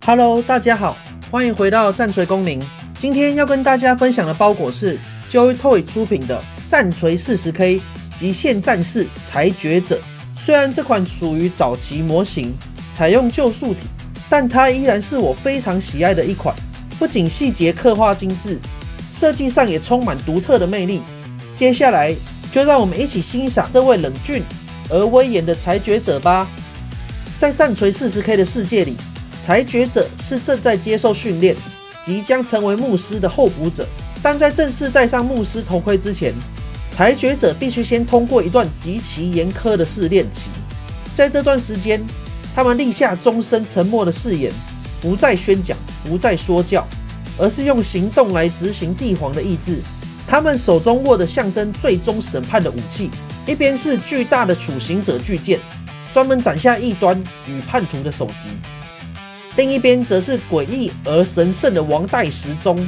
Hello， 大家好，欢迎回到战锤公民。今天要跟大家分享的包裹是 Joytoy 出品的战锤 40K 极限战士裁决者。虽然这款属于早期模型，采用旧塑体，但它依然是我非常喜爱的一款。不仅细节刻画精致，设计上也充满独特的魅力。接下来就让我们一起欣赏这位冷峻而威严的裁决者吧。在战锤 40K 的世界里，裁决者是正在接受训练，即将成为牧师的候补者。但在正式戴上牧师头盔之前，裁决者必须先通过一段极其严苛的试炼期。在这段时间，他们立下终身沉默的誓言，不再宣讲，不再说教，而是用行动来执行帝皇的意志。他们手中握的象征最终审判的武器，一边是巨大的处刑者巨剑，专门斩下异端与叛徒的首级；另一边则是诡异而神圣的王代时钟，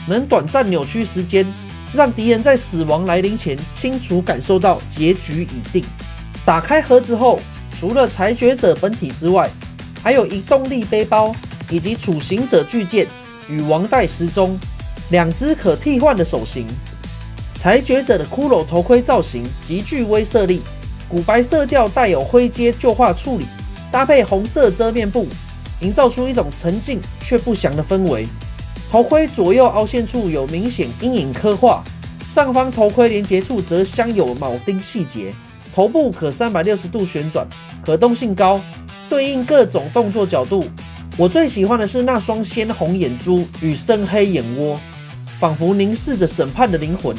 能短暂扭曲时间，让敌人在死亡来临前清楚感受到结局已定。打开盒子后，除了裁决者本体之外，还有移动力背包以及处刑者巨剑与王代时钟两只可替换的手型。裁决者的骷髅头盔造型极具威慑力，古白色调带有灰阶旧化处理，搭配红色遮面布，营造出一种沉静却不祥的氛围。头盔左右凹陷处有明显阴影刻画，上方头盔连接处则镶有铆钉细节。头部可360度旋转，可动性高，对应各种动作角度。我最喜欢的是那双鲜红眼珠与深黑眼窝，仿佛凝视着审判的灵魂。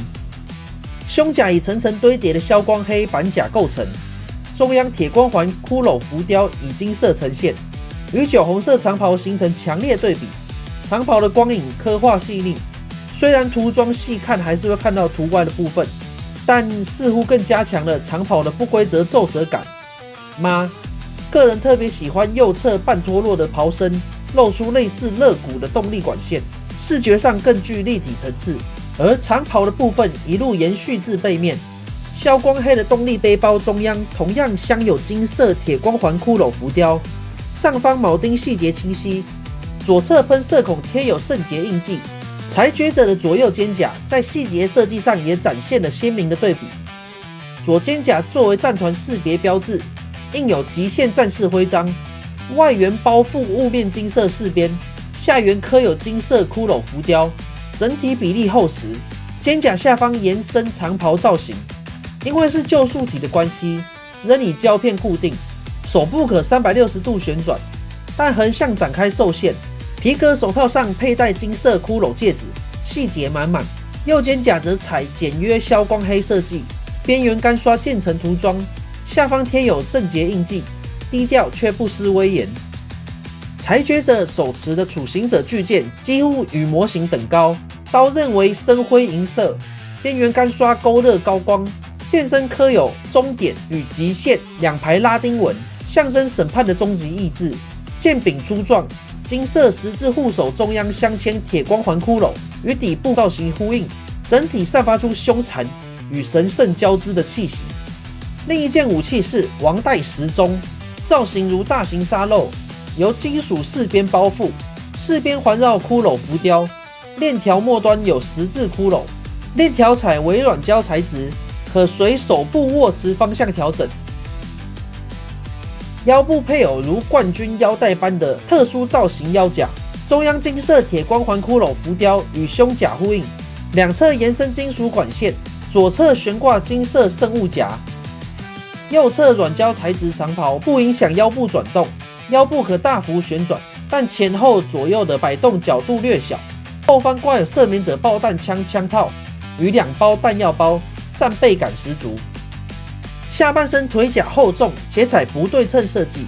胸甲以层层堆叠的消光黑板甲构成，中央铁光环骷髅浮雕以金色呈现，与酒红色长袍形成强烈对比。长袍的光影刻画细腻，虽然涂装细看还是会看到图外的部分，但似乎更加强了长袍的不规则皱褶感。个人特别喜欢右侧半脱落的袍身，露出类似肋骨的动力管线，视觉上更具立体层次。而长袍的部分一路延续至背面，消光黑的动力背包中央同样镶有金色铁光环骷髅浮雕，上方铆钉细节清晰，左侧喷射孔贴有圣洁印记。裁决者的左右肩甲在细节设计上也展现了鲜明的对比。左肩甲作为战团识别标志，印有极限战士徽章，外缘包覆雾面金色饰边，下缘刻有金色骷髅浮雕，整体比例厚实。肩甲下方延伸长袍造型，因为是旧塑体的关系，仍以胶片固定。手部可360度旋转，但横向展开受限。皮革手套上佩戴金色骷髅戒指，细节满满。右肩甲则采简约消光黑设计，边缘干刷渐层涂装，下方贴有圣洁印记，低调却不失威严。裁决者手持的处刑者巨剑几乎与模型等高，刀刃为深灰银色，边缘干刷勾勒高光，剑身刻有终点与极限两排拉丁文，象征审判的终极意志。剑柄粗壮，金色十字护手中央镶嵌铁光环骷髅，与底部造型呼应，整体散发出凶残与神圣交织的气息。另一件武器是王代时钟，造型如大型沙漏，由金属饰边包覆，饰边环绕骷髅浮雕，链条末端有十字骷髅，链条采微软胶材质，可随手部握持方向调整。腰部配有如冠军腰带般的特殊造型腰甲，中央金色铁光环骷髅浮雕与胸甲呼应，两侧延伸金属管线，左侧悬挂金色圣物夹，右侧软胶材质长袍不影响腰部转动，腰部可大幅旋转，但前后左右的摆动角度略小。后方挂有赦免者爆弹枪套与2包弹药包，战备感十足。下半身腿甲厚重且采不对称设计，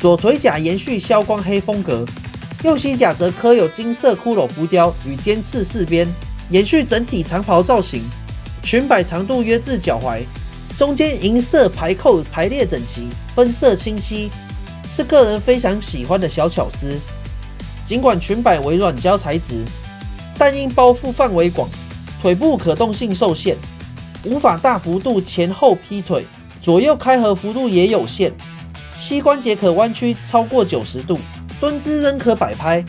左腿甲延续消光黑风格，右膝甲则刻有金色骷髅浮雕与尖刺饰边，延续整体长袍造型。裙摆长度约至脚踝，中间银色排扣排列整齐，分色清晰，是个人非常喜欢的小巧思。尽管裙摆为软胶材质，但因包覆范围广，腿部可动性受限，无法大幅度前后劈腿，左右开合幅度也有限，膝关节可弯曲超过90度，蹲姿仍可摆拍，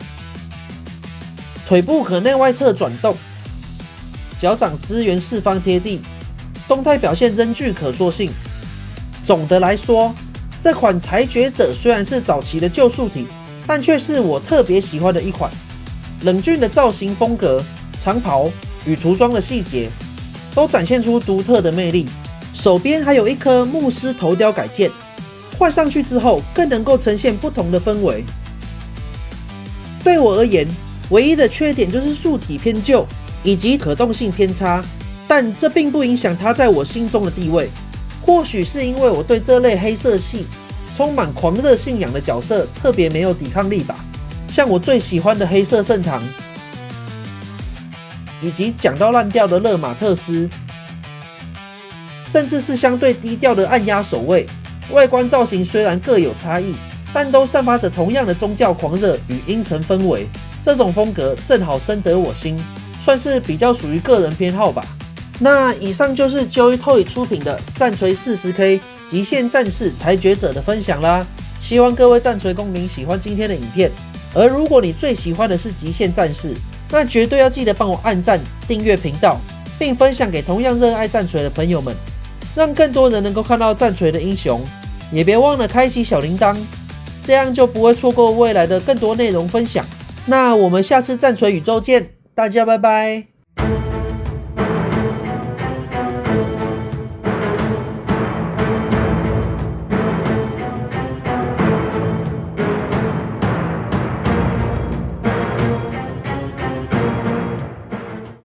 腿部可内外侧转动，脚掌支援四方贴地，动态表现仍具可塑性。总的来说，这款裁决者虽然是早期的旧素体，但却是我特别喜欢的一款。冷峻的造型风格、长袍与涂装的细节，都展现出独特的魅力。手边还有一颗牧师头雕改件，换上去之后更能够呈现不同的氛围。对我而言，唯一的缺点就是素体偏旧以及可动性偏差，但这并不影响它在我心中的地位。或许是因为我对这类黑色系充满狂热信仰的角色特别没有抵抗力吧。像我最喜欢的黑色圣堂，以及讲到烂掉的勒马特斯，甚至是相对低调的暗压守卫，外观造型虽然各有差异，但都散发着同样的宗教狂热与阴沉氛围。这种风格正好深得我心，算是比较属于个人偏好吧。那以上就是 Joy-Toy 出品的战锤 40K 极限战士裁决者的分享啦。希望各位战锤公民喜欢今天的影片。而如果你最喜欢的是极限战士，那绝对要记得帮我按赞、订阅频道，并分享给同样热爱战锤的朋友们，让更多人能够看到战锤的英雄。也别忘了开启小铃铛，这样就不会错过未来的更多内容分享。那我们下次战锤宇宙见，大家拜拜。